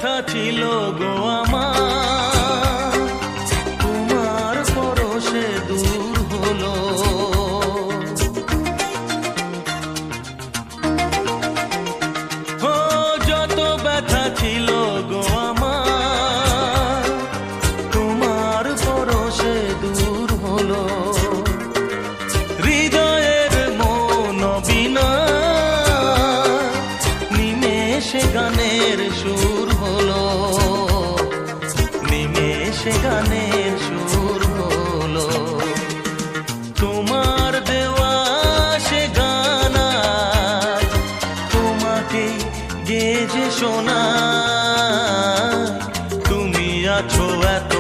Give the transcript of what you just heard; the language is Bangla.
ব্যথা ছিল গো আমার, তোমার পরশে দূর হলো। ও যত ব্যথা ছিল গো আমার, তোমার পরশে দূর হলো। হৃদয়ের মন বিনা নিমেষে গানের সুর হলো, নিমেষে গানের সুর হলো। তোমার দেওয়া সে গান আজ তোমাকে গেয়ে যে শোনায়, তুমি আছো এত